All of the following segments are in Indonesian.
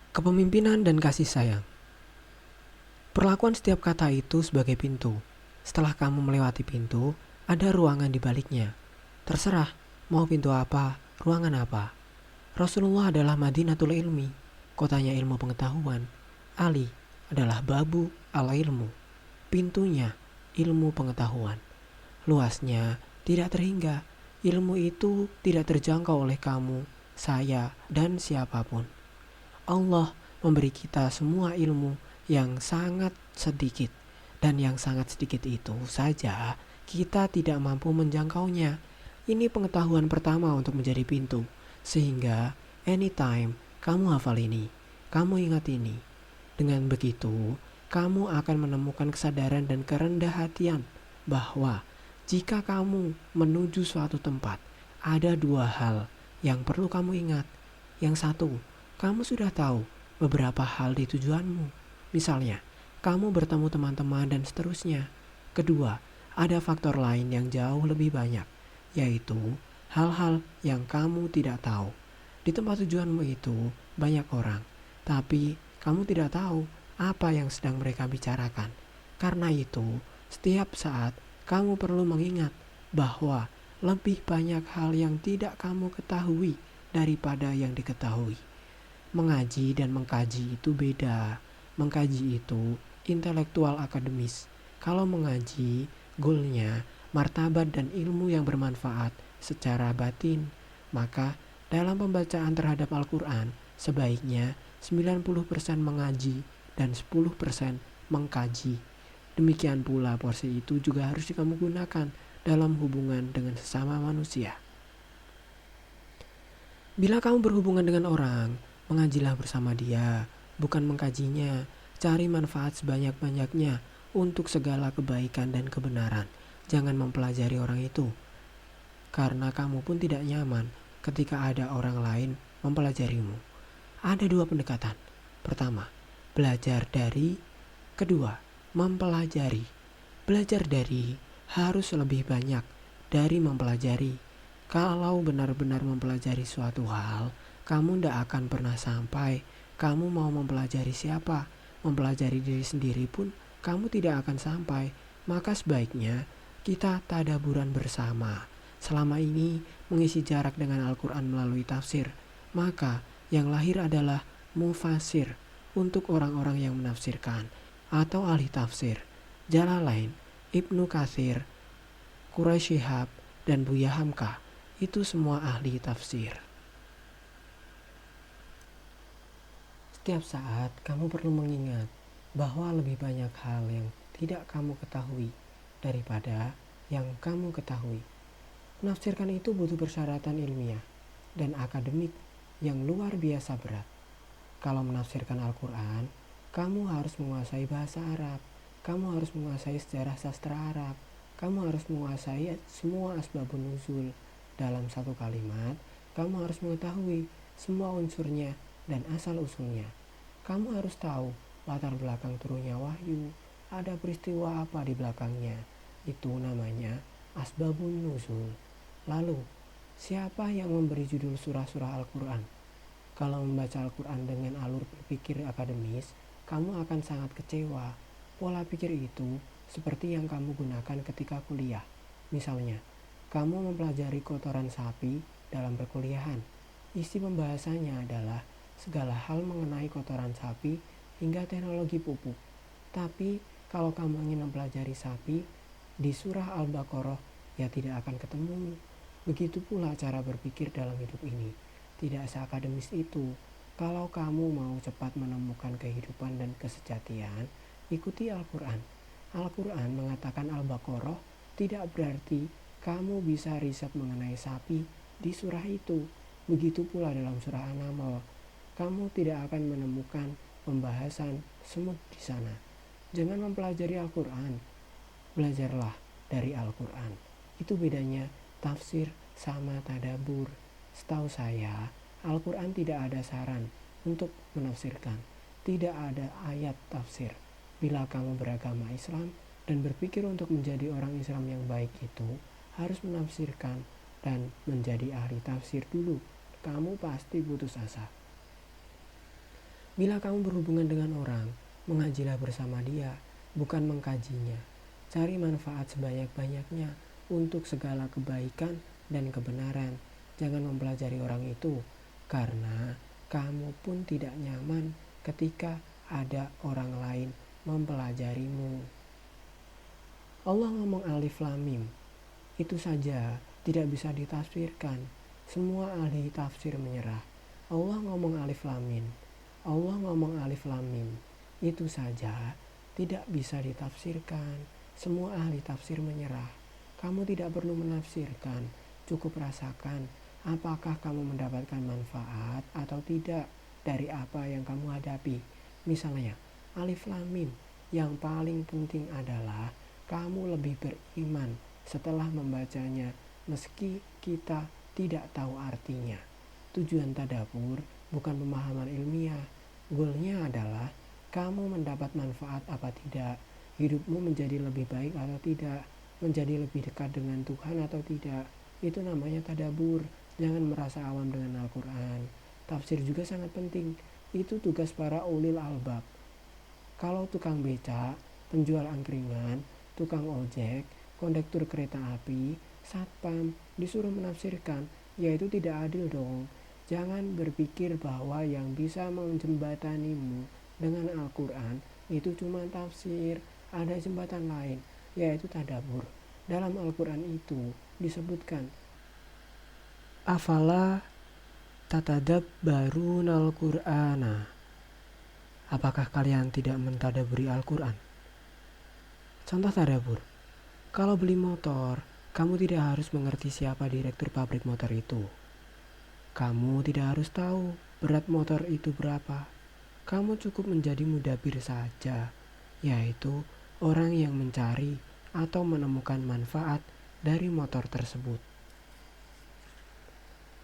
Kepemimpinan dan kasih sayang. Perlakuan setiap kata itu sebagai pintu. Setelah kamu melewati pintu, ada ruangan di baliknya. Terserah, mau pintu apa, ruangan apa. Rasulullah adalah Madinatul Ilmi, kotanya ilmu pengetahuan. Ali adalah Babu al-Ilmu, pintunya ilmu pengetahuan. Luasnya tidak terhingga, ilmu itu tidak terjangkau oleh kamu, saya, dan siapapun. Allah memberi kita semua ilmu yang sangat sedikit, dan yang sangat sedikit itu saja kita tidak mampu menjangkaunya. Ini pengetahuan pertama untuk menjadi pintu, sehingga anytime kamu hafal ini, kamu ingat ini. Dengan begitu, kamu akan menemukan kesadaran dan kerendah hatian bahwa jika kamu menuju suatu tempat, ada dua hal yang perlu kamu ingat. Yang satu, kamu sudah tahu beberapa hal di tujuanmu. Misalnya, kamu bertemu teman-teman dan seterusnya. Kedua, ada faktor lain yang jauh lebih banyak, yaitu hal-hal yang kamu tidak tahu. Di tempat tujuanmu itu banyak orang, tapi kamu tidak tahu apa yang sedang mereka bicarakan. Karena itu, setiap saat kamu perlu mengingat bahwa lebih banyak hal yang tidak kamu ketahui daripada yang diketahui. Mengaji dan mengkaji itu beda. Mengkaji itu intelektual akademis. Kalau mengaji, goalnya martabat dan ilmu yang bermanfaat secara batin. Maka dalam pembacaan terhadap Al-Quran, sebaiknya 90% mengaji dan 10% mengkaji. Demikian pula porsi itu juga harus kamu gunakan dalam hubungan dengan sesama manusia. Bila kamu berhubungan dengan orang, mengajilah bersama dia, bukan mengkajinya. Cari manfaat sebanyak-banyaknya untuk segala kebaikan dan kebenaran. Jangan mempelajari orang itu, karena kamu pun tidak nyaman ketika ada orang lain mempelajarimu. Ada dua pendekatan. Pertama, belajar dari. Kedua, mempelajari. Belajar dari harus lebih banyak dari mempelajari. Kalau benar-benar mempelajari suatu hal, kamu tidak akan pernah sampai. Kamu mau mempelajari siapa? Mempelajari diri sendiri pun kamu tidak akan sampai. Maka sebaiknya kita tadaburan bersama. Selama ini mengisi jarak dengan Al-Quran melalui tafsir. Maka yang lahir adalah mufasir untuk orang-orang yang menafsirkan atau ahli tafsir. Jalalain, Ibnu Katsir, Quraisy Shihab, dan Buya Hamka itu semua ahli tafsir. Setiap saat kamu perlu mengingat bahwa lebih banyak hal yang tidak kamu ketahui daripada yang kamu ketahui. Menafsirkan itu butuh persyaratan ilmiah dan akademik yang luar biasa berat. Kalau menafsirkan Al-Quran, kamu harus menguasai bahasa Arab, kamu harus menguasai sejarah sastra Arab, kamu harus menguasai semua asbabun nuzul. Dalam satu kalimat, kamu harus mengetahui semua unsurnya dan asal-usulnya. Kamu harus tahu latar belakang turunnya wahyu, ada peristiwa apa di belakangnya. Itu namanya asbabun nuzul. Lalu, siapa yang memberi judul surah-surah Al-Quran? Kalau membaca Al-Quran dengan alur berpikir akademis, kamu akan sangat kecewa. Pola pikir itu seperti yang kamu gunakan ketika kuliah. Misalnya, kamu mempelajari kotoran sapi dalam perkuliahan. Isi pembahasannya adalah segala hal mengenai kotoran sapi hingga teknologi pupuk. Tapi kalau kamu ingin mempelajari sapi di surah Al-Baqarah, ya tidak akan ketemu. Begitu pula cara berpikir dalam hidup ini. Tidak seakademis itu. Kalau kamu mau cepat menemukan kehidupan dan kesejatian, ikuti Al-Quran. Al-Quran mengatakan Al-Baqarah tidak berarti kamu bisa riset mengenai sapi di surah itu. Begitu pula dalam surah An-Naml. Kamu tidak akan menemukan pembahasan semut di sana. Jangan mempelajari Al-Quran. Belajarlah dari Al-Quran. Itu bedanya tafsir sama tadabur. Setahu saya, Al-Quran tidak ada saran untuk menafsirkan. Tidak ada ayat tafsir. Bila kamu beragama Islam dan berpikir untuk menjadi orang Islam yang baik itu, harus menafsirkan dan menjadi ahli tafsir dulu. Kamu pasti putus asa. Bila kamu berhubungan dengan orang, mengajilah bersama dia, bukan mengkajinya. Cari manfaat sebanyak-banyaknya untuk segala kebaikan dan kebenaran. Jangan mempelajari orang itu, karena kamu pun tidak nyaman ketika ada orang lain mempelajarimu. Allah ngomong alif lam mim, itu saja tidak bisa ditafsirkan. Semua ahli tafsir menyerah. Allah ngomong alif lam mim, Allah ngomong alif lam mim, itu saja tidak bisa ditafsirkan. Semua ahli tafsir menyerah. Kamu tidak perlu menafsirkan, cukup rasakan apakah kamu mendapatkan manfaat atau tidak dari apa yang kamu hadapi. Misalnya, alif lam mim, yang paling penting adalah kamu lebih beriman setelah membacanya meski kita tidak tahu artinya. Tujuan tadabbur bukan pemahaman ilmiah. Goalnya adalah kamu mendapat manfaat apa tidak, hidupmu menjadi lebih baik atau tidak, menjadi lebih dekat dengan Tuhan atau tidak. Itu namanya tadabbur. Jangan merasa awam dengan Al-Quran. Tafsir juga sangat penting. Itu tugas para ulil albab. Kalau tukang beca, penjual angkringan, tukang ojek, kondektur kereta api, satpam disuruh menafsirkan, ya itu tidak adil dong. Jangan berpikir bahwa yang bisa menjembatanimu dengan Al-Quran itu cuma tafsir. Ada jembatan lain, yaitu tadabbur. Dalam Al-Quran itu disebutkan, afala tatadabbaruna al-Qur'ana. Apakah kalian tidak mentadabburi Al-Quran? Contoh tadabbur. Kalau beli motor, kamu tidak harus mengerti siapa direktur pabrik motor itu. Kamu tidak harus tahu berat motor itu berapa. Kamu cukup menjadi mudabir saja, yaitu orang yang mencari atau menemukan manfaat dari motor tersebut.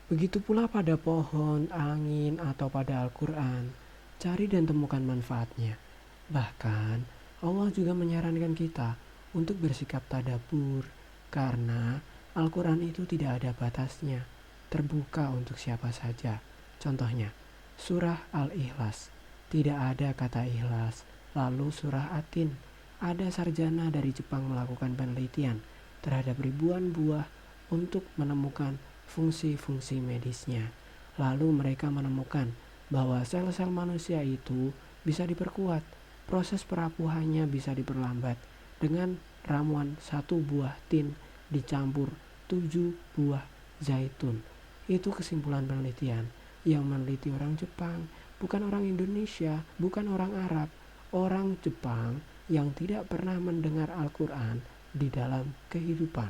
Begitu pula pada pohon, angin, atau pada Al-Quran, cari dan temukan manfaatnya. Bahkan Allah juga menyarankan kita untuk bersikap tadabbur, karena Al-Quran itu tidak ada batasnya, terbuka untuk siapa saja. Contohnya, surah Al-Ikhlas, tidak ada kata ikhlas. Lalu surah Atin, ada sarjana dari Jepang melakukan penelitian terhadap ribuan buah untuk menemukan fungsi-fungsi medisnya. Lalu mereka menemukan bahwa sel-sel manusia itu bisa diperkuat, proses perapuhannya bisa diperlambat dengan ramuan 1 buah tin dicampur 7 buah zaitun. Itu kesimpulan penelitian yang meneliti orang Jepang, bukan orang Indonesia, bukan orang Arab, orang Jepang yang tidak pernah mendengar Al-Quran di dalam kehidupan.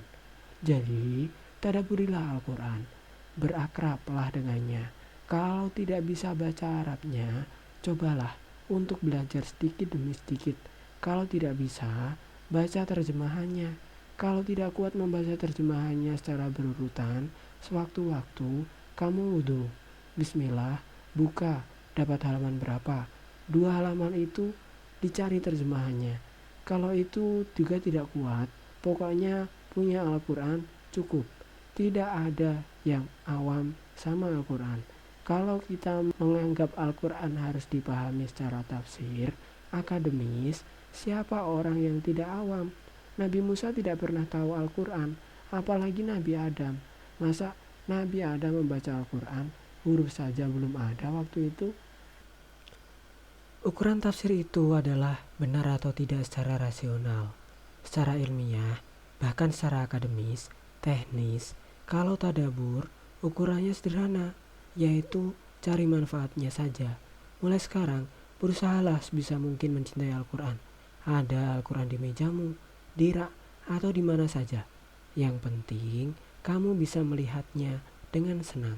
Jadi, tadabburilah Al-Quran, berakrablah dengannya. Kalau tidak bisa baca Arabnya, cobalah untuk belajar sedikit demi sedikit. Kalau tidak bisa, baca terjemahannya. Kalau tidak kuat membaca terjemahannya secara berurutan, sewaktu-waktu kamu wudhu, bismillah, buka, dapat halaman berapa? 2 halaman itu dicari terjemahannya. Kalau itu juga tidak kuat, pokoknya punya Al-Quran cukup. Tidak ada yang awam sama Al-Quran. Kalau kita menganggap Al-Quran harus dipahami secara tafsir, akademis, siapa orang yang tidak awam? Nabi Musa tidak pernah tahu Al-Quran, apalagi Nabi Adam. Masa Nabi Adam membaca Al-Quran, huruf saja belum ada waktu itu? Ukuran tafsir itu adalah benar atau tidak secara rasional, secara ilmiah, bahkan secara akademis, teknis. Kalau tadabbur, ukurannya sederhana, yaitu cari manfaatnya saja. Mulai sekarang, berusahalah sebisa mungkin mencintai Al-Quran. Ada Al-Quran di mejamu, di rak, atau di mana saja. Yang penting, kamu bisa melihatnya dengan senang.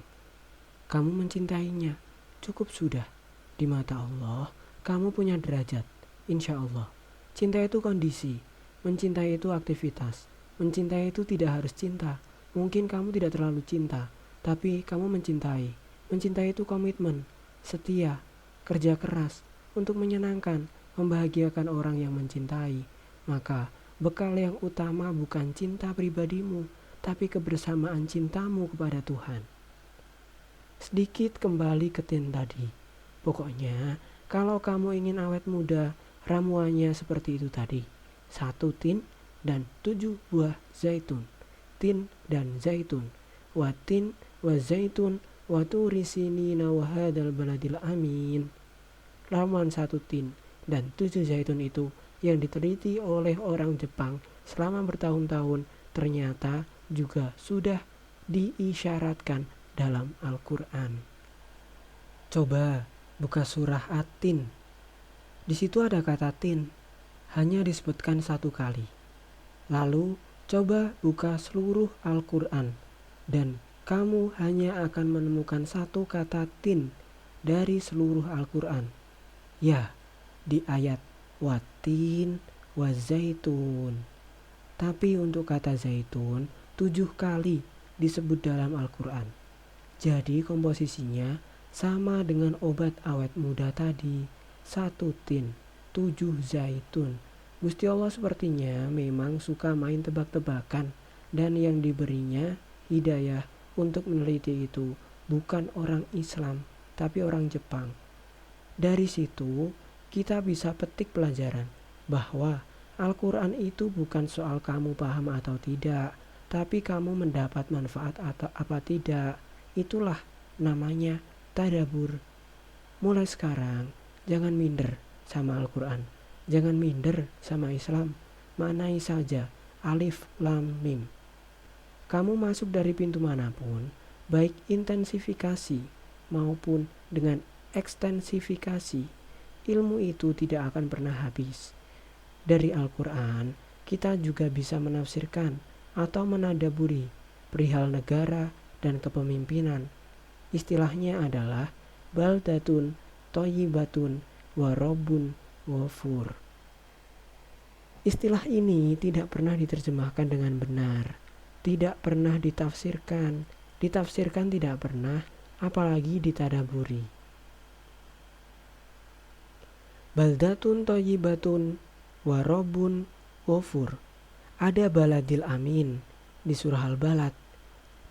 Kamu mencintainya, cukup sudah. Di mata Allah, kamu punya derajat, insya Allah. Cinta itu kondisi, mencintai itu aktivitas. Mencintai itu tidak harus cinta. Mungkin kamu tidak terlalu cinta, tapi kamu mencintai. Mencintai itu komitmen, setia, kerja keras untuk menyenangkan, membahagiakan orang yang mencintai. Maka bekal yang utama bukan cinta pribadimu, tapi kebersamaan cintamu kepada Tuhan. Sedikit kembali ke tin tadi. Pokoknya Kalau kamu ingin awet muda, ramuannya seperti itu tadi. 1 tin dan 7 buah zaitun. Tin dan zaitun. Watin wa zaitun wa turi sinina wa hadzal baladil amin. Ramuan 1 tin dan 7 zaitun itu yang diteliti oleh orang Jepang selama bertahun-tahun ternyata juga sudah diisyaratkan dalam Al-Quran. Coba buka surah At-Tin. Di situ ada kata tin, hanya disebutkan 1 kali. Lalu coba buka seluruh Al-Quran dan kamu hanya akan menemukan 1 kata tin dari seluruh Al-Quran. Ya, di ayat watin wa zaitun. Tapi untuk kata zaitun 7 kali disebut dalam Al-Quran. Jadi komposisinya sama dengan obat awet muda tadi. 1 tin, 7 zaitun. Gusti Allah sepertinya memang suka main tebak-tebakan, dan yang diberinya hidayah untuk meneliti itu bukan orang Islam, tapi orang Jepang. Dari situ kita bisa petik pelajaran bahwa Al-Quran itu bukan soal kamu paham atau tidak, tapi kamu mendapat manfaat atau apa tidak. Itulah namanya tadabbur. Mulai sekarang jangan minder sama Al-Quran, jangan minder sama Islam. Maknai saja alif lam mim. Kamu masuk dari pintu manapun, baik intensifikasi maupun dengan ekstensifikasi, ilmu itu tidak akan pernah habis. Dari Al-Quran kita juga bisa menafsirkan atau menadaburi perihal negara dan kepemimpinan. Istilahnya adalah baldatun thayyibatun wa rabbun ghafur. Istilah ini tidak pernah diterjemahkan dengan benar, tidak pernah ditafsirkan tidak pernah, apalagi ditadaburi. Baldatun thayyibatun wa rabbun ghafur. Ada baladil amin di surah Al-Balad.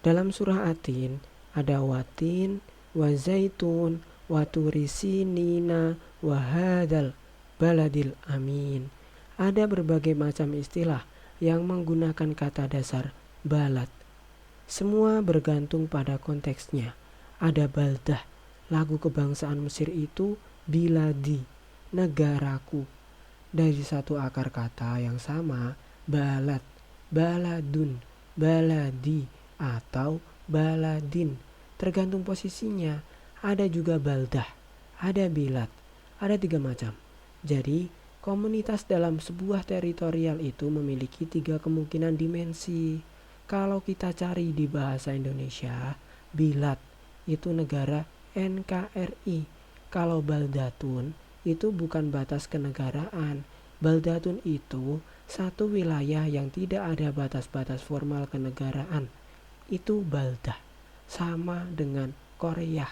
Dalam surah At-Tin ada watin wa zaitun wa turi sinina wa hadzal baladil amin. Ada berbagai macam istilah yang menggunakan kata dasar balad. Semua bergantung pada konteksnya. Ada baldah, lagu kebangsaan Mesir itu biladi, negaraku. Dari satu akar kata yang sama, balad, baladun, baladi, atau baladin. Tergantung posisinya. Ada juga baldah, ada bilad, ada 3 macam. Jadi komunitas dalam sebuah teritorial itu memiliki 3 kemungkinan dimensi. Kalau kita cari di bahasa Indonesia, bilad itu negara NKRI. Kalau baldatun itu bukan batas kenegaraan. Baldatun itu satu wilayah yang tidak ada batas-batas formal kenegaraan. Itu baldah. Sama dengan Korea,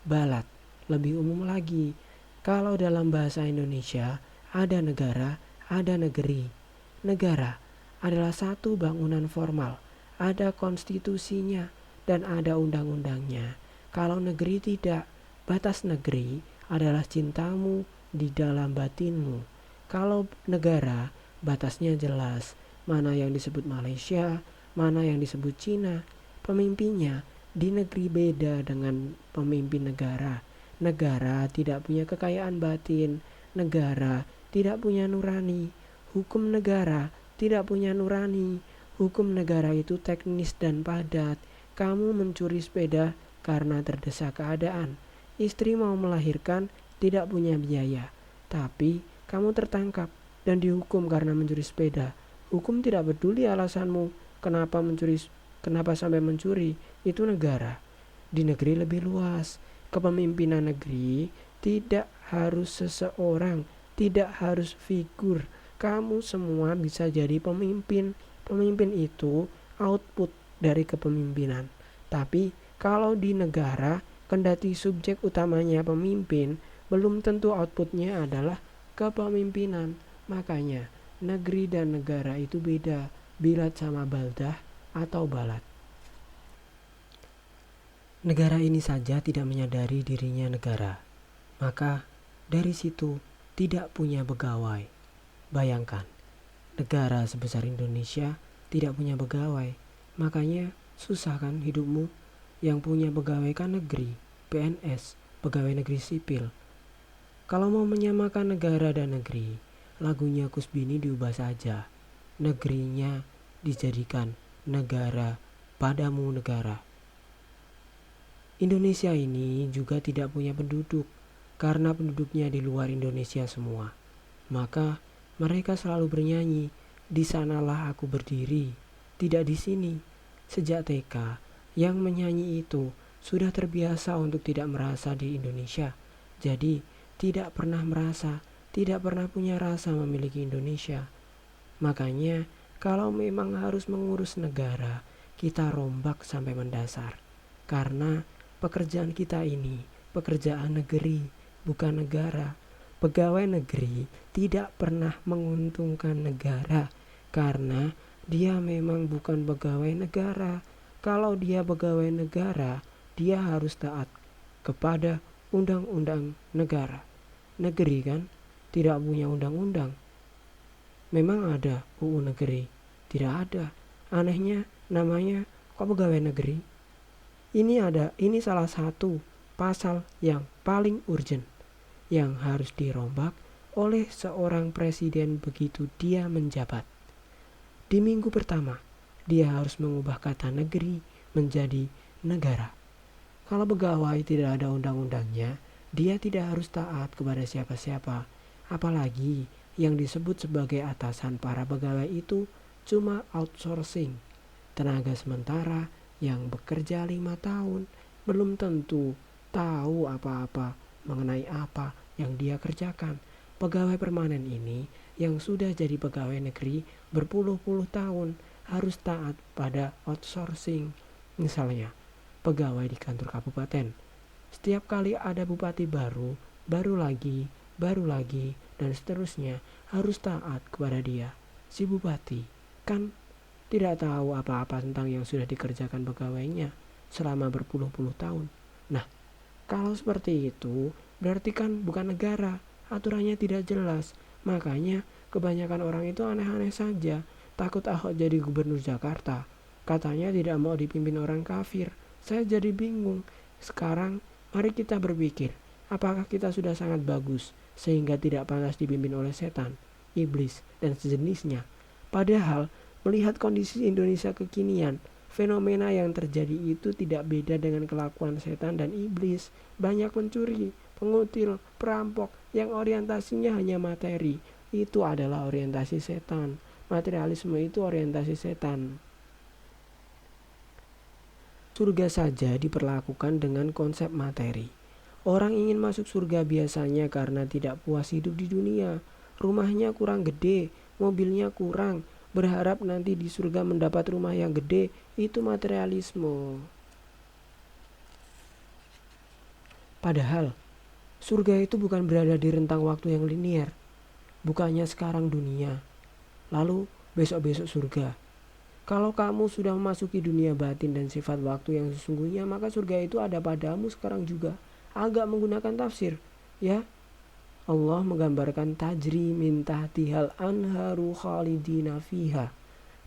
balad. Lebih umum lagi, kalau dalam bahasa Indonesia ada negara, ada negeri. Negara adalah satu bangunan formal, ada konstitusinya dan ada undang-undangnya. Kalau negeri tidak, batas negeri adalah cintamu di dalam batinmu. Kalau negara, batasnya jelas, mana yang disebut Malaysia, mana yang disebut Cina. Pemimpinnya di negeri beda dengan pemimpin negara. Negara tidak punya kekayaan batin, negara tidak punya nurani. Hukum negara tidak punya nurani. Hukum negara itu teknis dan padat. Kamu mencuri sepeda karena terdesak keadaan. Istri mau melahirkan tidak punya biaya, tapi kamu tertangkap dan dihukum karena mencuri sepeda. Hukum tidak peduli alasanmu kenapa sampai mencuri. Itu negara. Di negeri lebih luas. Kepemimpinan negeri tidak harus seseorang, tidak harus figur. Kamu semua bisa jadi pemimpin. Pemimpin itu output dari kepemimpinan. Tapi kalau di negara, kendati subjek utamanya pemimpin, belum tentu outputnya adalah kepemimpinan. Makanya negeri dan negara itu beda. Bilad sama baldah atau balad. Negara ini saja tidak menyadari dirinya negara. Maka dari situ tidak punya pegawai. Bayangkan, negara sebesar Indonesia tidak punya pegawai. Makanya susah kan hidupmu? Yang punya pegawai kan negeri, PNS, pegawai negeri sipil. Kalau mau menyamakan negara dan negeri, lagunya Kusbini diubah saja. Negerinya dijadikan negara, padamu negara. Indonesia ini juga tidak punya penduduk, karena penduduknya di luar Indonesia semua. Maka mereka selalu bernyanyi, di sanalah aku berdiri, tidak di sini. Sejak TK, yang menyanyi itu sudah terbiasa untuk tidak merasa di Indonesia. Jadi, tidak pernah merasa, tidak pernah punya rasa memiliki Indonesia. Makanya, kalau memang harus mengurus negara, kita rombak sampai mendasar. Karena pekerjaan kita ini, pekerjaan negeri, bukan negara. Pegawai negeri tidak pernah menguntungkan negara, karena dia memang bukan pegawai negara. Kalau dia pegawai negara, dia harus taat kepada undang-undang negara. Negeri kan tidak punya undang-undang. Memang ada UU negeri? Tidak ada. Anehnya namanya kok pegawai negeri? Ini salah satu pasal yang paling urgent yang harus dirombak oleh seorang presiden begitu dia menjabat. Di minggu pertama, dia harus mengubah kata negeri menjadi negara. Kalau pegawai tidak ada undang-undangnya, dia tidak harus taat kepada siapa-siapa. Apalagi yang disebut sebagai atasan para pegawai itu cuma outsourcing. Tenaga sementara yang bekerja 5 tahun belum tentu tahu apa-apa mengenai apa yang dia kerjakan. Pegawai permanen ini yang sudah jadi pegawai negeri berpuluh-puluh tahun harus taat pada outsourcing. Misalnya, pegawai di kantor kabupaten. Setiap kali ada bupati baru lagi, dan seterusnya harus taat kepada dia. Si bupati kan tidak tahu apa-apa tentang yang sudah dikerjakan pegawainya selama berpuluh-puluh tahun. Nah, kalau seperti itu, berarti kan bukan negara, aturannya tidak jelas. Makanya kebanyakan orang itu aneh-aneh saja, takut Ahok jadi gubernur Jakarta. Katanya tidak mau dipimpin orang kafir. Saya jadi bingung. Sekarang mari kita berpikir, apakah kita sudah sangat bagus sehingga tidak pantas dipimpin oleh setan, iblis, dan sejenisnya. Padahal melihat kondisi Indonesia kekinian, fenomena yang terjadi itu tidak beda dengan kelakuan setan dan iblis. Banyak pencuri, pengutil, perampok yang orientasinya hanya materi. Itu adalah orientasi setan. Materialisme itu orientasi setan. Surga saja diperlakukan dengan konsep materi. Orang ingin masuk surga biasanya karena tidak puas hidup di dunia. Rumahnya kurang gede, mobilnya kurang, berharap nanti di surga mendapat rumah yang gede. Itu materialisme. Padahal surga itu bukan berada di rentang waktu yang linier. Bukannya sekarang dunia, lalu besok-besok surga. Kalau kamu sudah memasuki dunia batin dan sifat waktu yang sesungguhnya, maka surga itu ada padamu sekarang juga. Agak menggunakan tafsir, ya. Allah menggambarkan tajri min tahtihal anharu khalidina fiha.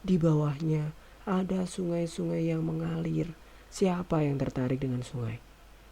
Di bawahnya ada sungai-sungai yang mengalir. Siapa yang tertarik dengan sungai?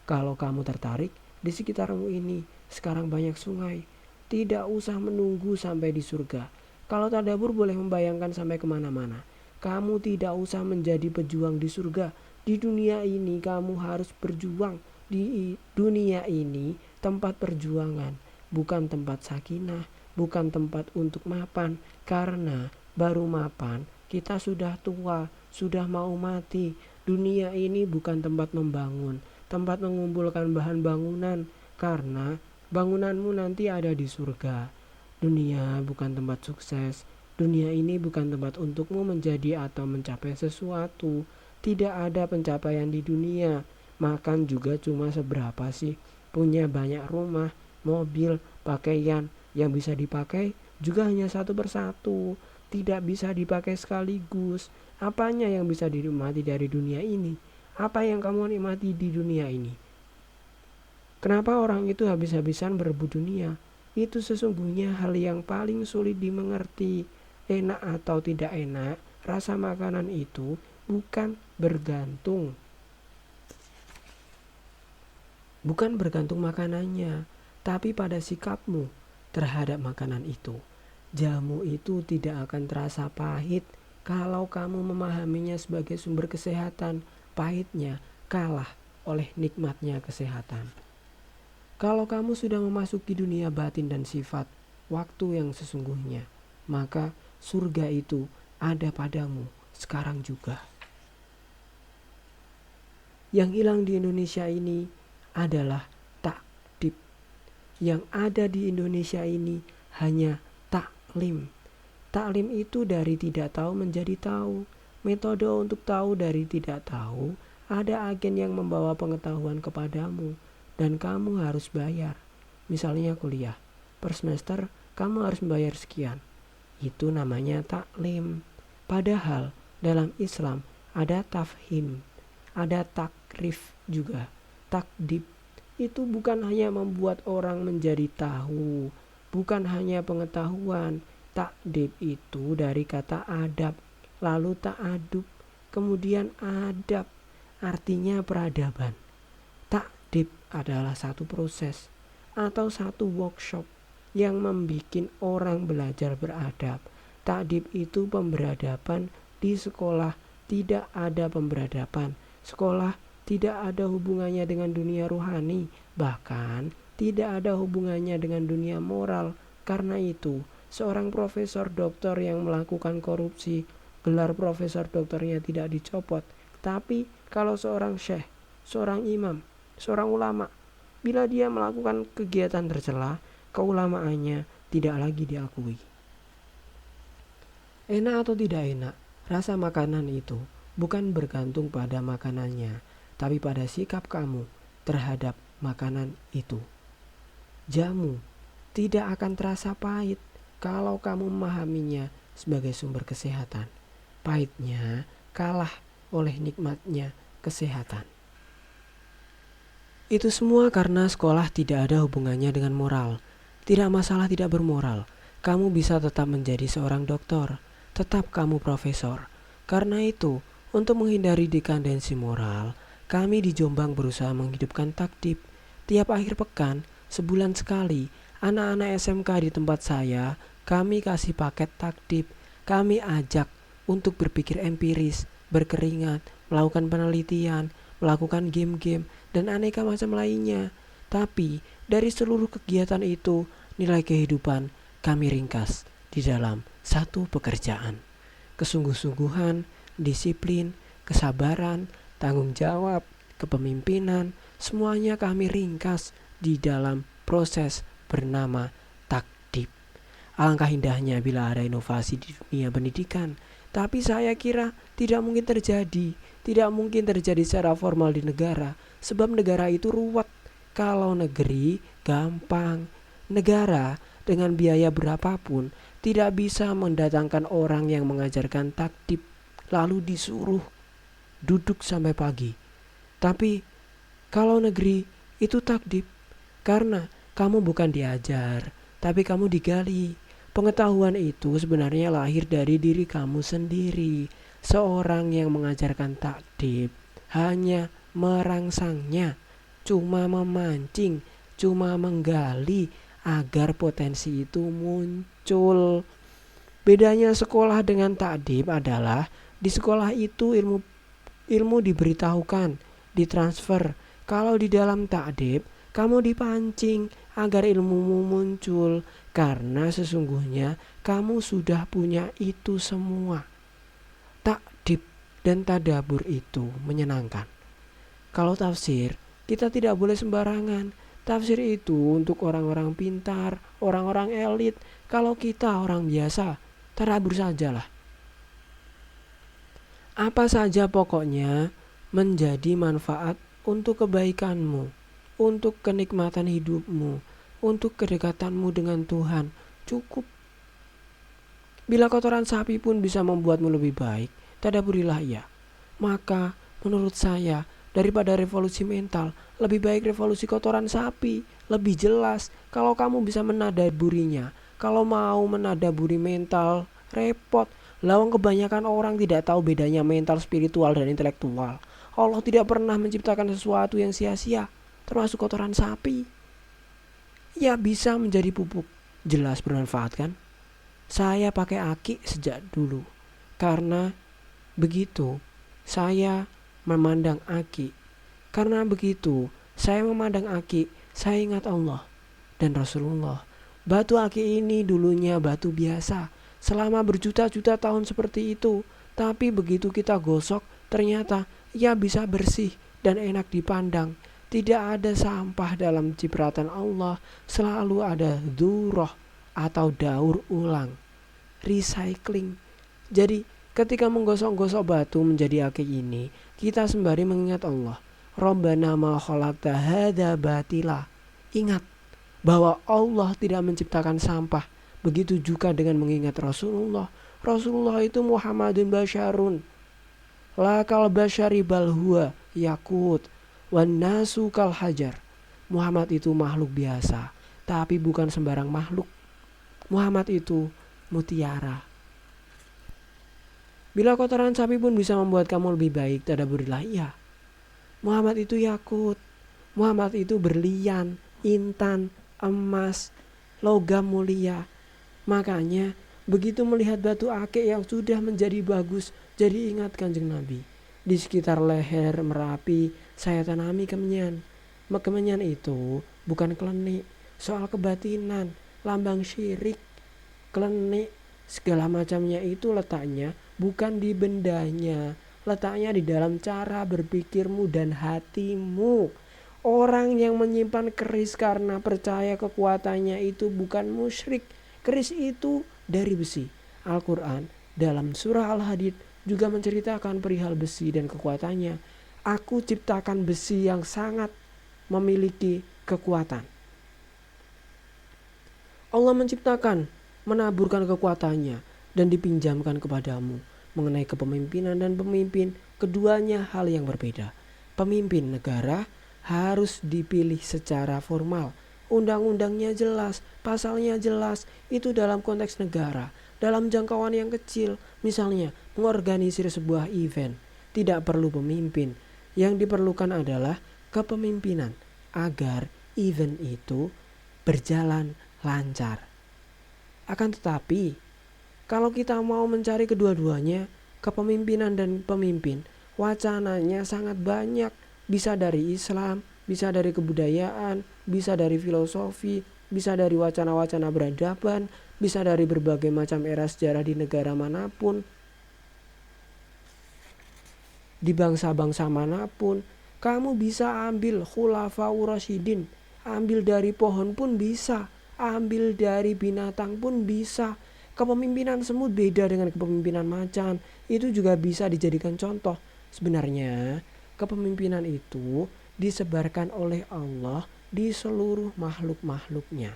Kalau kamu tertarik, di sekitarmu ini sekarang banyak sungai. Tidak usah menunggu sampai di surga. Kalau tadabbur boleh membayangkan sampai kemana-mana. Kamu tidak usah menjadi pejuang di surga. Di dunia ini kamu harus berjuang. Di dunia ini tempat perjuangan, bukan tempat sakinah, bukan tempat untuk mapan. Karena baru mapan kita sudah tua, sudah mau mati. Dunia ini bukan tempat membangun, tempat mengumpulkan bahan bangunan. Karena bangunanmu nanti ada di surga. Dunia bukan tempat sukses. Dunia ini bukan tempat untukmu menjadi atau mencapai sesuatu. Tidak ada pencapaian di dunia. Makan juga cuma seberapa sih? Punya banyak rumah, mobil, pakaian yang bisa dipakai juga hanya satu persatu. Tidak bisa dipakai sekaligus. Apanya yang bisa dinikmati dari dunia ini? Apa yang kamu nikmati di dunia ini? Kenapa orang itu habis-habisan berebut dunia? Itu sesungguhnya hal yang paling sulit dimengerti. Enak atau tidak enak, rasa makanan itu bukan bergantung makanannya, tapi pada sikapmu terhadap makanan itu. Jamu itu tidak akan terasa pahit kalau kamu memahaminya sebagai sumber kesehatan. Pahitnya kalah oleh nikmatnya kesehatan. Kalau kamu sudah memasuki dunia batin dan sifat waktu yang sesungguhnya, maka surga itu ada padamu sekarang juga. Yang hilang di Indonesia ini adalah takdib. Yang ada di Indonesia ini hanya taklim. Taklim itu dari tidak tahu menjadi tahu. Metode untuk tahu dari tidak tahu, ada agen yang membawa pengetahuan kepadamu dan kamu harus bayar. Misalnya kuliah, per semester kamu harus membayar sekian. Itu namanya taklim. Padahal dalam Islam ada tafhim, ada takrif juga. Takdib itu bukan hanya membuat orang menjadi tahu, bukan hanya pengetahuan. Takdib itu dari kata adab, lalu ta'adub, kemudian adab, artinya peradaban. Takdib adalah satu proses atau satu workshop yang membuat orang belajar beradab. Takdib itu pemberadaban. Di sekolah tidak ada pemberadaban. Sekolah tidak ada hubungannya dengan dunia rohani, bahkan tidak ada hubungannya dengan dunia moral. Karena itu, seorang profesor doktor yang melakukan korupsi, gelar profesor doktornya tidak dicopot. Tapi kalau seorang syekh, seorang imam, seorang ulama, bila dia melakukan kegiatan tercela, keulamaannya tidak lagi diakui. Enak atau tidak enak, rasa makanan itu bukan bergantung pada makanannya, tapi pada sikap kamu terhadap makanan itu. Jamu tidak akan terasa pahit kalau kamu memahaminya sebagai sumber kesehatan. Pahitnya kalah oleh nikmatnya kesehatan. Itu semua karena sekolah tidak ada hubungannya dengan moral. Tidak masalah tidak bermoral, kamu bisa tetap menjadi seorang dokter, tetap kamu profesor. Karena itu, untuk menghindari dekadensi moral, kami di Jombang berusaha menghidupkan takdib. Tiap akhir pekan, sebulan sekali, anak-anak SMK di tempat saya, kami kasih paket takdib. Kami ajak untuk berpikir empiris, berkeringat, melakukan penelitian, melakukan game-game, dan aneka macam lainnya. Tapi, dari seluruh kegiatan itu, nilai kehidupan kami ringkas di dalam satu pekerjaan. Kesungguh-sungguhan, disiplin, kesabaran, tanggung jawab, kepemimpinan, semuanya kami ringkas di dalam proses bernama takdib. Alangkah indahnya bila ada inovasi di dunia pendidikan, tapi saya kira tidak mungkin terjadi. Tidak mungkin terjadi secara formal di negara, sebab negara itu ruwet. Kalau negeri gampang. Negara dengan biaya berapapun tidak bisa mendatangkan orang yang mengajarkan takdib lalu disuruh duduk sampai pagi. Tapi kalau negeri itu takdib, karena kamu bukan diajar, tapi kamu digali. Pengetahuan itu sebenarnya lahir dari diri kamu sendiri. Seorang yang mengajarkan takdib hanya merangsangnya, cuma memancing, cuma menggali agar potensi itu muncul. Bedanya sekolah dengan takdib adalah di sekolah itu ilmu diberitahukan, ditransfer. Kalau di dalam takdib kamu dipancing agar ilmumu muncul, karena sesungguhnya kamu sudah punya itu semua. Takdib dan tadabur itu menyenangkan. Kalau tafsir, kita tidak boleh sembarangan. Tafsir itu untuk orang-orang pintar, orang-orang elit. Kalau kita orang biasa, tadabur sajalah. Apa saja pokoknya menjadi manfaat untuk kebaikanmu, untuk kenikmatan hidupmu, untuk kedekatanmu dengan Tuhan, cukup. Bila kotoran sapi pun bisa membuatmu lebih baik, tadaburilah ia. Maka menurut saya daripada revolusi mental. Lebih baik revolusi kotoran sapi, lebih jelas. Kalau kamu bisa menadaburinya, kalau mau menadaburi mental, repot. Lawang kebanyakan orang tidak tahu bedanya mental, spiritual, dan intelektual. Allah tidak pernah menciptakan sesuatu yang sia-sia, termasuk kotoran sapi. Ya bisa menjadi pupuk, jelas bermanfaat kan? Saya pakai aki sejak dulu, karena begitu saya memandang aki. Karena begitu saya memandang aki, saya ingat Allah dan Rasulullah. Batu aki ini dulunya batu biasa, selama berjuta-juta tahun seperti itu. Tapi begitu kita gosok, ternyata ia bisa bersih dan enak dipandang. Tidak ada sampah dalam cipratan Allah, selalu ada dzurrah atau daur ulang, recycling. Jadi ketika menggosok-gosok batu menjadi aki ini, kita sembari mengingat Allah. Rabbana ma khalaqta hadza batila. Ingat bahwa Allah tidak menciptakan sampah. Begitu juga dengan mengingat Rasulullah. Rasulullah itu Muhammadun basyarun. La kal basyari bal huwa yakut wan nasu kal hajar. Muhammad itu makhluk biasa, tapi bukan sembarang makhluk. Muhammad itu mutiara. Bila kotoran sapi pun bisa membuat kamu lebih baik, tadaburilah ia. Muhammad itu yakut. Muhammad itu berlian, intan, emas, logam mulia. Makanya begitu melihat batu akik yang sudah menjadi bagus, jadi ingat Kanjeng Nabi. Di sekitar leher Merapi saya tanami kemenyan. Kemenyan itu bukan klenik, soal kebatinan, lambang syirik. Klenik segala macamnya itu letaknya bukan di bendanya, letaknya di dalam cara berpikirmu dan hatimu. Orang yang menyimpan keris karena percaya kekuatannya itu bukan musyrik. Keris itu dari besi. Al-Quran dalam surah Al-Hadid juga menceritakan perihal besi dan kekuatannya. Aku ciptakan besi yang sangat memiliki kekuatan. Allah menciptakan, menaburkan kekuatannya dan dipinjamkan kepadamu. Mengenai kepemimpinan dan pemimpin, keduanya hal yang berbeda. Pemimpin negara harus dipilih secara formal. Undang-undangnya jelas, pasalnya jelas, itu dalam konteks negara. Dalam jangkauan yang kecil, misalnya mengorganisir sebuah event, tidak perlu pemimpin. Yang diperlukan adalah kepemimpinan agar event itu berjalan lancar. Akan tetapi, kalau kita mau mencari kedua-duanya, kepemimpinan dan pemimpin, wacananya sangat banyak. Bisa dari Islam, bisa dari kebudayaan, bisa dari filosofi, bisa dari wacana-wacana peradaban, bisa dari berbagai macam era sejarah di negara manapun, di bangsa-bangsa manapun. Kamu bisa ambil khulafaur rasyidin, ambil dari pohon pun bisa, ambil dari binatang pun bisa. Kepemimpinan semut beda dengan kepemimpinan macan, itu juga bisa dijadikan contoh. Sebenarnya kepemimpinan itu disebarkan oleh Allah di seluruh makhluk-makhluknya.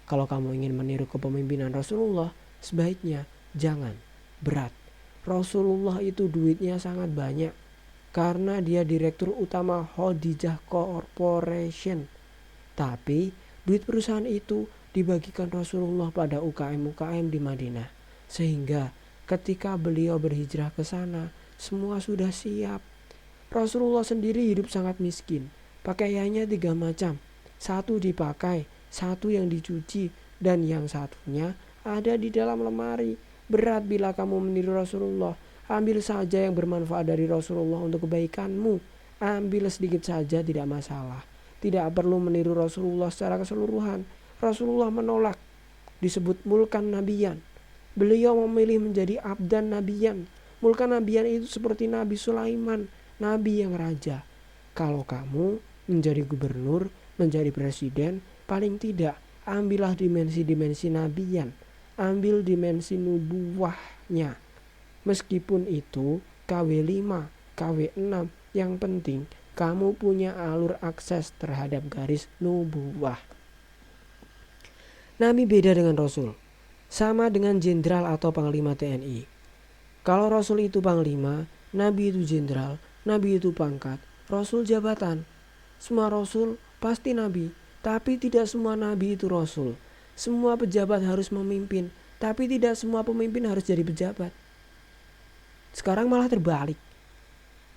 Kalau kamu ingin meniru kepemimpinan Rasulullah, sebaiknya jangan berat. Rasulullah itu duitnya sangat banyak karena dia direktur utama Khadijah Corporation. Tapi duit perusahaan itu dibagikan Rasulullah pada UKM-UKM di Madinah. Sehingga ketika beliau berhijrah ke sana, semua sudah siap. Rasulullah sendiri hidup sangat miskin. Pakaiannya 3 macam. 1 dipakai, 1 yang dicuci, dan yang satunya ada di dalam lemari. Berat bila kamu meniru Rasulullah. Ambil saja yang bermanfaat dari Rasulullah untuk kebaikanmu. Ambil sedikit saja, tidak masalah. Tidak perlu meniru Rasulullah secara keseluruhan. Rasulullah menolak disebut mulkan nabiyan. Beliau memilih menjadi abdan nabiyan. Mulkan nabiyan itu seperti Nabi Sulaiman, nabi yang raja. Kalau kamu menjadi gubernur, menjadi presiden, paling tidak ambillah dimensi-dimensi nabiyan. Ambil dimensi nubuwahnya. Meskipun itu KW5, KW6, yang penting kamu punya alur akses terhadap garis nubuwah. Nabi beda dengan Rasul. Sama dengan jenderal atau panglima TNI. Kalau Rasul itu panglima, Nabi itu jenderal, Nabi itu pangkat, Rasul jabatan. Semua rasul pasti nabi, tapi tidak semua nabi itu rasul. Semua pejabat harus memimpin, tapi tidak semua pemimpin harus jadi pejabat. Sekarang malah terbalik.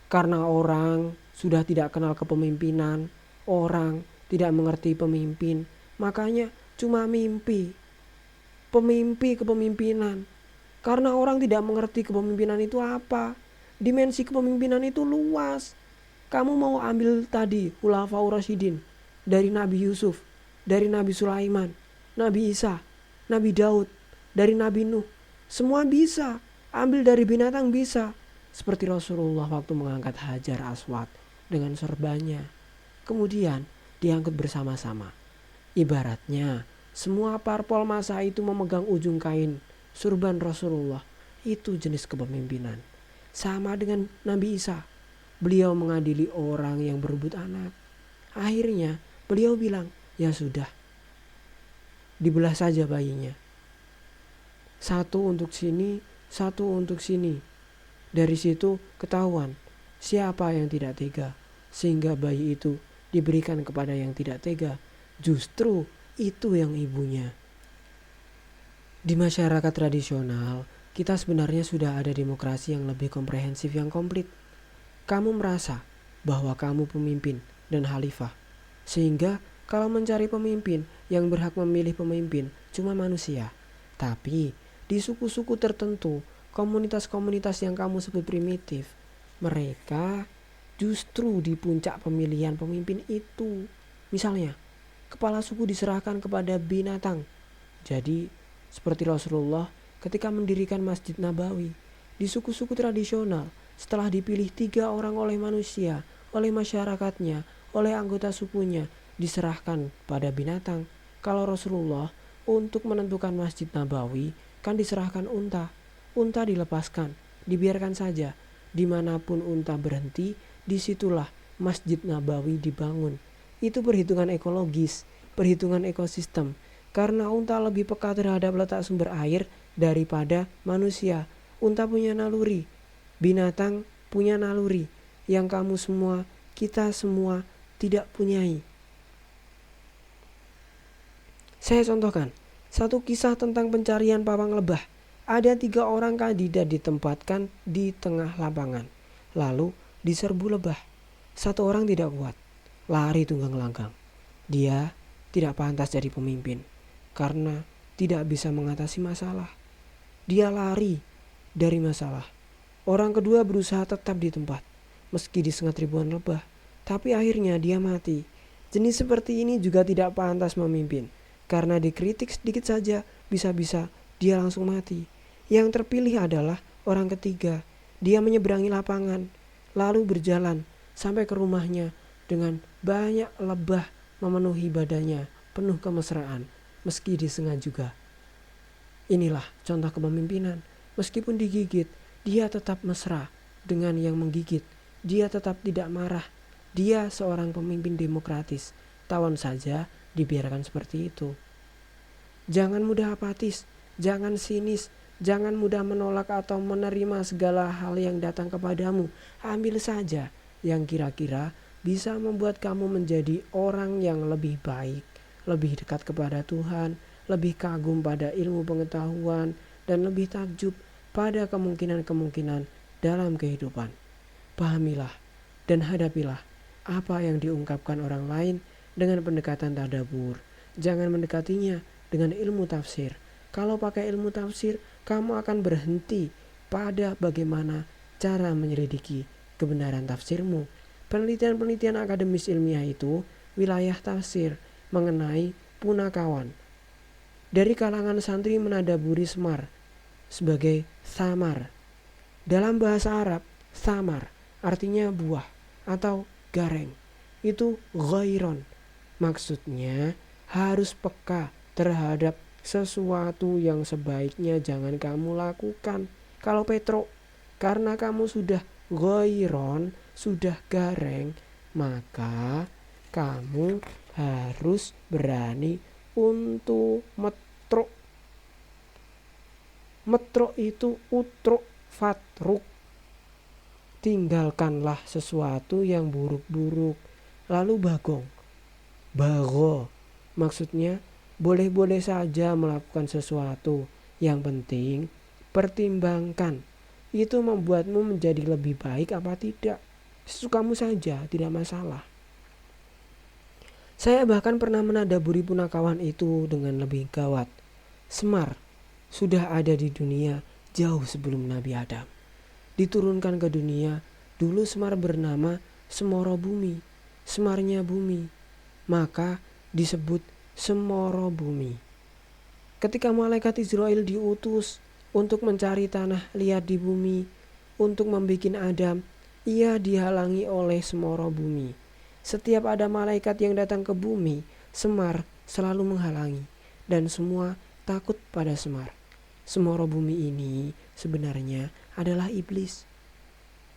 Karena orang sudah tidak kenal kepemimpinan, orang tidak mengerti pemimpin, makanya cuma mimpi kepemimpinan. Karena orang tidak mengerti kepemimpinan itu apa. Dimensi kepemimpinan itu luas. Kamu mau ambil tadi Khulafaur Rasyidin, dari Nabi Yusuf, dari Nabi Sulaiman, Nabi Isa, Nabi Daud, dari Nabi Nuh. Semua bisa. Ambil dari binatang bisa. Seperti Rasulullah waktu mengangkat Hajar Aswad dengan serbannya. Kemudian diangkut bersama-sama. Ibaratnya semua parpol masa itu memegang ujung kain surban Rasulullah. Itu jenis kepemimpinan. Sama dengan Nabi Isa. Beliau mengadili orang yang berebut anak. Akhirnya beliau bilang, ya sudah, dibelah saja bayinya. Satu untuk sini, satu untuk sini. Dari situ ketahuan siapa yang tidak tega, sehingga bayi itu diberikan kepada yang tidak tega. Justru itu yang ibunya. Di masyarakat tradisional, kita sebenarnya sudah ada demokrasi yang lebih komprehensif, yang komplit. Kamu merasa bahwa kamu pemimpin dan khalifah, sehingga kalau mencari pemimpin yang berhak memilih pemimpin cuma manusia. Tapi di suku-suku tertentu, komunitas-komunitas yang kamu sebut primitif, mereka justru di puncak pemilihan pemimpin itu. Misalnya, kepala suku diserahkan kepada binatang. Jadi, seperti Rasulullah ketika mendirikan Masjid Nabawi. Di suku-suku tradisional, setelah dipilih 3 orang oleh manusia, oleh masyarakatnya, oleh anggota sukunya, diserahkan pada binatang. Kalau Rasulullah untuk menentukan Masjid Nabawi, kan diserahkan unta. Unta dilepaskan, dibiarkan saja. Dimanapun unta berhenti, disitulah Masjid Nabawi dibangun. Itu perhitungan ekologis, perhitungan ekosistem. Karena unta lebih peka terhadap letak sumber air daripada manusia. Unta punya naluri, binatang punya naluri yang kamu semua, kita semua tidak punyai. Saya contohkan satu kisah tentang pencarian pawang lebah. Ada 3 orang kandidat ditempatkan di tengah lapangan. Lalu diserbu lebah. 1 orang tidak kuat, lari tunggang langgang. Dia tidak pantas jadi pemimpin karena tidak bisa mengatasi masalah. Dia lari dari masalah. Orang kedua berusaha tetap di tempat meski disengat ribuan lebah, tapi akhirnya dia mati. Jenis seperti ini juga tidak pantas memimpin karena dikritik sedikit saja bisa-bisa dia langsung mati. Yang terpilih adalah orang ketiga. Dia menyeberangi lapangan, lalu berjalan sampai ke rumahnya dengan banyak lebah memenuhi badannya, penuh kemesraan, meski disengat juga. Inilah contoh kepemimpinan. Meskipun digigit, dia tetap mesra dengan yang menggigit. Dia tetap tidak marah. Dia seorang pemimpin demokratis. Tawon saja dibiarkan seperti itu. Jangan mudah apatis, jangan sinis, jangan mudah menolak atau menerima segala hal yang datang kepadamu. Ambil saja yang kira-kira bisa membuat kamu menjadi orang yang lebih baik, lebih dekat kepada Tuhan, lebih kagum pada ilmu pengetahuan, dan lebih takjub pada kemungkinan-kemungkinan dalam kehidupan. Pahamilah dan hadapilah apa yang diungkapkan orang lain dengan pendekatan tadabbur. Jangan mendekatinya dengan ilmu tafsir. Kalau pakai ilmu tafsir, kamu akan berhenti pada bagaimana cara menyelidiki kebenaran tafsirmu. Penelitian-penelitian akademis ilmiah itu wilayah tafsir mengenai punakawan. Dari kalangan santri menadaburi semar sebagai samar. Dalam bahasa Arab, samar artinya buah atau gareng. Itu ghairon. Maksudnya harus peka terhadap sesuatu yang sebaiknya jangan kamu lakukan. Kalau Petro, karena kamu sudah ghairon, sudah gareng, maka kamu harus berani untuk metro. Metro itu utruk fatruk. tinggalkanlah sesuatu yang buruk-buruk. Lalu bago, maksudnya boleh-boleh saja melakukan sesuatu. Yang penting pertimbangkan, itu membuatmu menjadi lebih baik apa tidak. Sesukamu saja, tidak masalah. Saya bahkan pernah menadaburi punakawan itu dengan lebih gawat. Semar sudah ada di dunia jauh sebelum Nabi Adam. Diturunkan ke dunia, dulu Semar bernama Semoro Bumi, Semarnya bumi, maka disebut Semoro Bumi. Ketika malaikat Israel diutus untuk mencari tanah liat di bumi, untuk membuat Adam, ia dihalangi oleh Semoro Bumi. Setiap ada malaikat yang datang ke bumi, Semar selalu menghalangi, dan semua takut pada Semar. Semoro Bumi ini sebenarnya adalah iblis.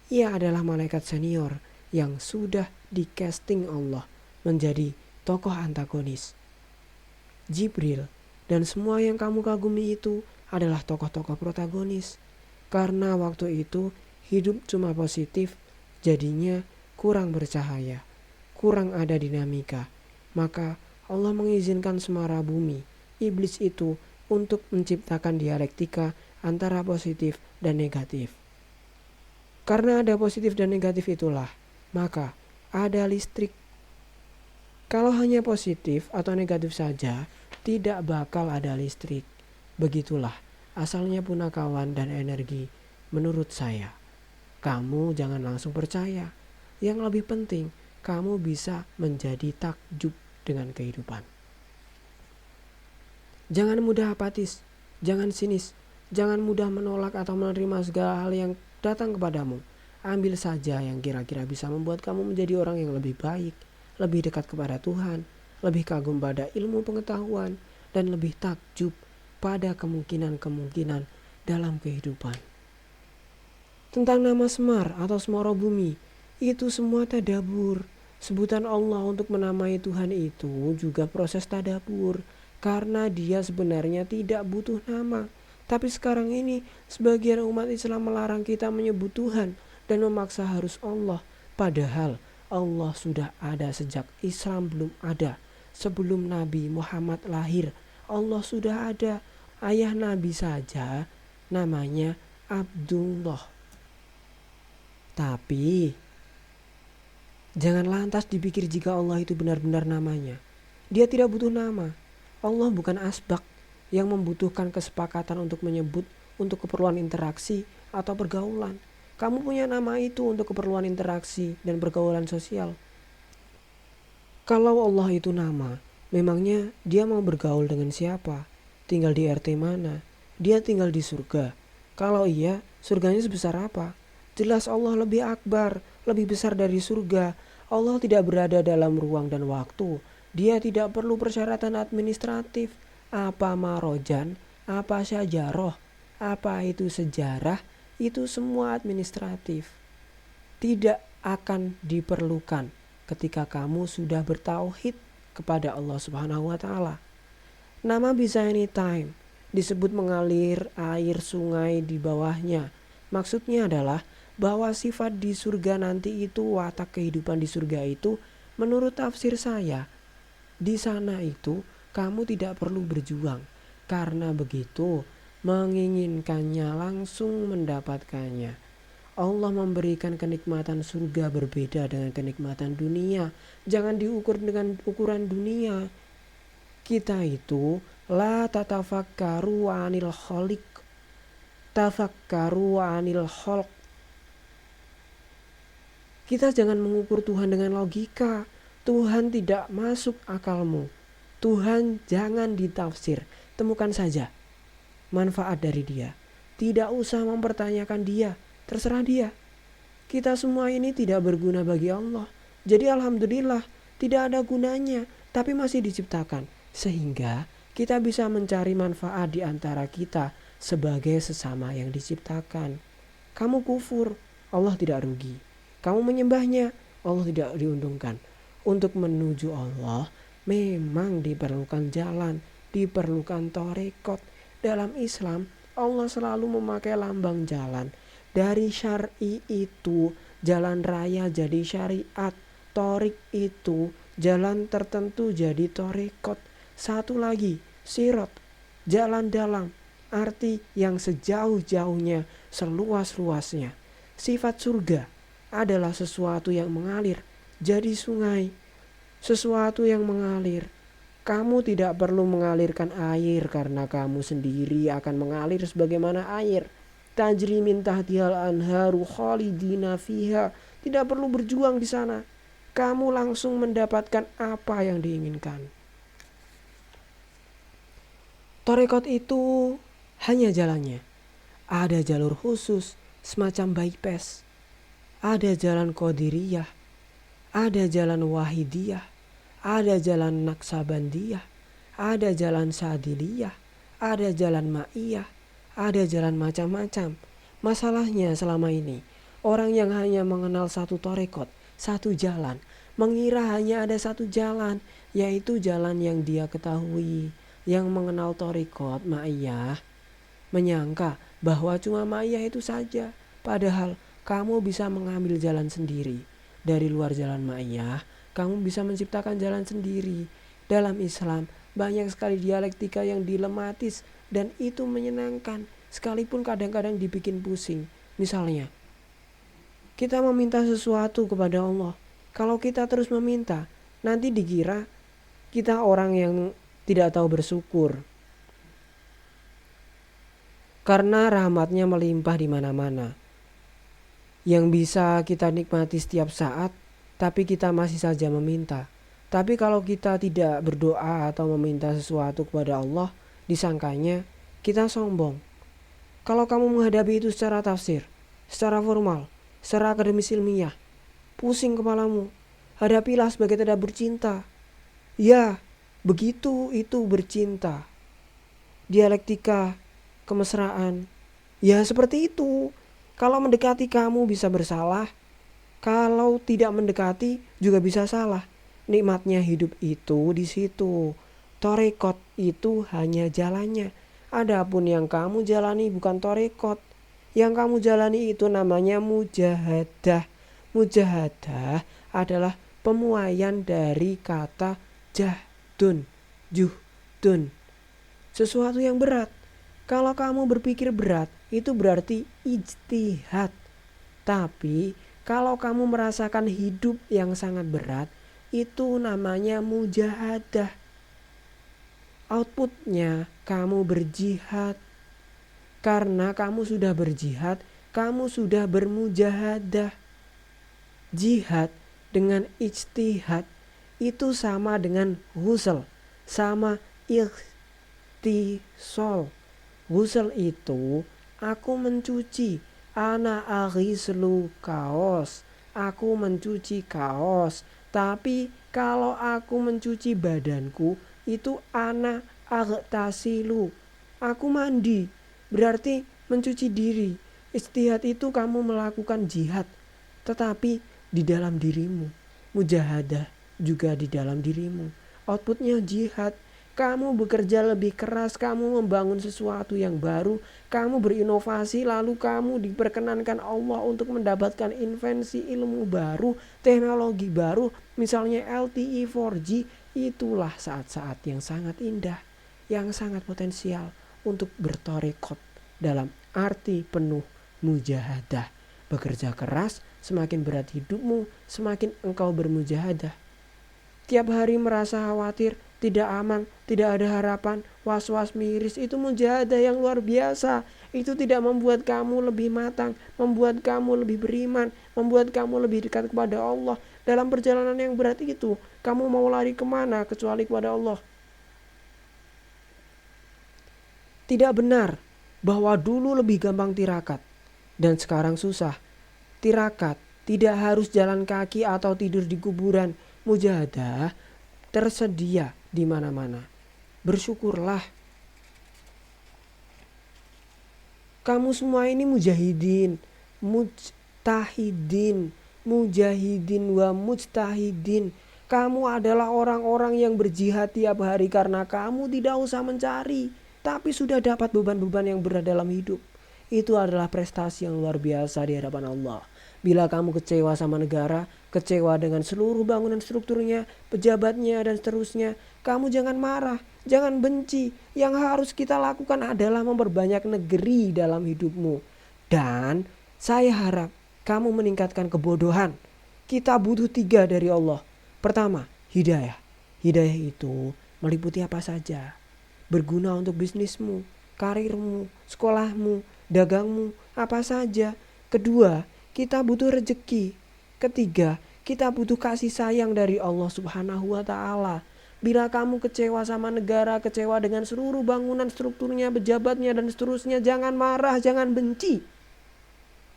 Ia adalah malaikat senior yang sudah di-casting Allah menjadi tokoh antagonis. Jibril dan semua yang kamu kagumi itu adalah tokoh-tokoh protagonis. Karena waktu itu hidup cuma positif, jadinya kurang bercahaya, kurang ada dinamika. Maka Allah mengizinkan Semara Bumi, iblis itu, untuk menciptakan dialektika antara positif dan negatif. Karena ada positif dan negatif itulah, maka ada listrik. Kalau hanya positif atau negatif saja, tidak bakal ada listrik. Begitulah asalnya punakawan dan energi menurut saya. Kamu jangan langsung percaya. Yang lebih penting, kamu bisa menjadi takjub dengan kehidupan. Jangan mudah apatis, jangan sinis, jangan mudah menolak atau menerima segala hal yang datang kepadamu. Ambil saja yang kira-kira bisa membuat kamu menjadi orang yang lebih baik, lebih dekat kepada Tuhan, lebih kagum pada ilmu pengetahuan, dan lebih takjub pada kemungkinan-kemungkinan dalam kehidupan. Tentang nama Semar atau Semoro Bumi, itu semua tadabur. Sebutan Allah untuk menamai Tuhan itu juga proses tadabur, karena dia sebenarnya tidak butuh nama. Tapi sekarang ini sebagian umat Islam melarang kita menyebut Tuhan dan memaksa harus Allah. Padahal Allah sudah ada sejak Islam belum ada. Sebelum Nabi Muhammad lahir, Allah sudah ada. Ayah Nabi saja namanya Abdullah. Tapi jangan lantas dipikir jika Allah itu benar-benar namanya. Dia tidak butuh nama. Allah bukan asbak yang membutuhkan kesepakatan untuk menyebut untuk keperluan interaksi atau pergaulan. Kamu punya nama itu untuk keperluan interaksi dan pergaulan sosial. Kalau Allah itu nama, memangnya dia mau bergaul dengan siapa? Tinggal di RT mana? Dia tinggal di surga. Kalau iya, surganya sebesar apa? Jelas Allah lebih akbar, lebih besar dari surga. Allah tidak berada dalam ruang dan waktu. Dia tidak perlu persyaratan administratif. Apa marojan, apa syajaroh, apa itu sejarah, itu semua administratif. Tidak akan diperlukan ketika kamu sudah bertauhid kepada Allah Subhanahu wa Ta'ala. Nama bisa anytime, disebut mengalir air sungai di bawahnya. Maksudnya adalah bahwa sifat di surga nanti itu, watak kehidupan di surga itu, menurut tafsir saya, di sana itu kamu tidak perlu berjuang, karena begitu menginginkannya langsung mendapatkannya. Allah memberikan kenikmatan surga berbeda dengan kenikmatan dunia. Jangan diukur dengan ukuran dunia. Kita itu la tatafakkaru anil khaliq, tafakkaru anil khalq. Kita jangan mengukur Tuhan dengan logika. Tuhan tidak masuk akalmu. Tuhan jangan ditafsir. Temukan saja manfaat dari dia. Tidak usah mempertanyakan dia. Terserah dia. Kita semua ini tidak berguna bagi Allah. Jadi alhamdulillah tidak ada gunanya. Tapi masih diciptakan. Sehingga kita bisa mencari manfaat di antara kita sebagai sesama yang diciptakan. Kamu kufur, Allah tidak rugi. Kamu menyembahnya, Allah tidak diuntungkan. Untuk menuju Allah memang diperlukan jalan, diperlukan torekot. Dalam Islam, Allah selalu memakai lambang jalan. Dari syar'i itu jalan raya jadi syariat. Torik itu jalan tertentu jadi torikot. Satu lagi, sirot, jalan dalam, arti yang sejauh-jauhnya, seluas-luasnya. Sifat surga adalah sesuatu yang mengalir jadi sungai, sesuatu yang mengalir. Kamu tidak perlu mengalirkan air karena kamu sendiri akan mengalir sebagaimana air. Tajri min tahtihal anharu khalidina fiha. Tidak perlu berjuang di sana. Kamu langsung mendapatkan apa yang diinginkan. Torekot itu hanya jalannya. Ada jalur khusus, semacam bypass. Ada jalan Qadiriyah, ada jalan Wahidiyah, ada jalan Naksabandiyah, ada jalan Sadiliyah, ada jalan Ma'iyah, ada jalan macam-macam. Masalahnya selama ini, orang yang hanya mengenal satu torekot, satu jalan, mengira hanya ada satu jalan, yaitu jalan yang dia ketahui. Yang mengenal torekot, Ma'iyah, menyangka bahwa cuma Ma'iyah itu saja. Padahal kamu bisa mengambil jalan sendiri. Dari luar jalan Ma'iyah, kamu bisa menciptakan jalan sendiri. Dalam Islam, banyak sekali dialektika yang dilematis dan itu menyenangkan, sekalipun kadang-kadang dibikin pusing. Misalnya, kita meminta sesuatu kepada Allah. Kalau kita terus meminta, nanti dikira kita orang yang tidak tahu bersyukur. Karena rahmatnya melimpah di mana-mana, yang bisa kita nikmati setiap saat, tapi kita masih saja meminta. Tapi kalau kita tidak berdoa atau meminta sesuatu kepada Allah, disangkanya kita sombong. Kalau kamu menghadapi itu secara tafsir, secara formal, secara akademis ilmiah, pusing kepalamu, hadapilah sebagai tadabur cinta. Ya, begitu itu bercinta. Dialektika, kemesraan, ya seperti itu. Kalau mendekati kamu bisa bersalah, kalau tidak mendekati juga bisa salah. Nikmatnya hidup itu di situ. Torekot itu hanya jalannya. Adapun yang kamu jalani bukan torekot. Yang kamu jalani itu namanya mujahadah. Mujahadah adalah pemuaian dari kata jahdun, juhdun. Sesuatu yang berat. Kalau kamu berpikir berat, itu berarti ijtihad. Tapi kalau kamu merasakan hidup yang sangat berat, itu namanya mujahadah. Outputnya kamu berjihad. Karena kamu sudah berjihad, kamu sudah bermujahadah. Jihad dengan ijtihad itu sama dengan ghusl, sama ikhtisol. Ghusl itu aku mencuci, ana aghislu kaos, aku mencuci kaos. Tapi kalau aku mencuci badanku, itu ana aghtasilu, aku mandi, berarti mencuci diri. Ijtihad itu kamu melakukan jihad, tetapi di dalam dirimu. Mujahadah juga di dalam dirimu. Outputnya jihad. Kamu bekerja lebih keras, kamu membangun sesuatu yang baru, kamu berinovasi, lalu kamu diperkenankan Allah untuk mendapatkan invensi ilmu baru, teknologi baru, misalnya LTE 4G. Itulah saat-saat yang sangat indah, yang sangat potensial untuk bertorekot dalam arti penuh mujahadah. Bekerja keras, semakin berat hidupmu, semakin engkau bermujahadah. Tiap hari merasa khawatir, tidak aman, tidak ada harapan, was-was miris, itu mujahadah yang luar biasa. Itu tidak membuat kamu lebih matang, membuat kamu lebih beriman, membuat kamu lebih dekat kepada Allah. Dalam perjalanan yang berat itu, kamu mau lari kemana kecuali kepada Allah? Tidak benar bahwa dulu lebih gampang tirakat dan sekarang susah. Tirakat tidak harus jalan kaki atau tidur di kuburan. Mujahadah tersedia di mana-mana. Bersyukurlah. Kamu semua ini mujahidin, mujtahidin, mujahidin wa mujtahidin. Kamu adalah orang-orang yang berjihad tiap hari karena kamu tidak usah mencari, tapi sudah dapat beban-beban yang berat dalam hidup. itu adalah prestasi yang luar biasa di hadapan Allah. Bila kamu kecewa sama negara, kecewa dengan seluruh bangunan strukturnya, pejabatnya dan seterusnya, kamu jangan marah, jangan benci. Yang harus kita lakukan adalah memperbanyak negeri dalam hidupmu. Dan saya harap kamu meningkatkan kebodohan. Kita butuh 3 dari Allah. Pertama, hidayah. Hidayah itu meliputi apa saja. Berguna untuk bisnismu, karirmu, sekolahmu, dagangmu, apa saja. Kedua, kita butuh rezeki. Ketiga, kita butuh kasih sayang dari Allah Subhanahu wa Ta'ala. Bila kamu kecewa sama negara, kecewa dengan seluruh bangunan strukturnya, pejabatnya dan seterusnya, jangan marah, jangan benci.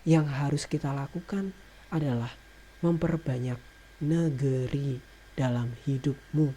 Yang harus kita lakukan adalah memperbanyak negeri dalam hidupmu.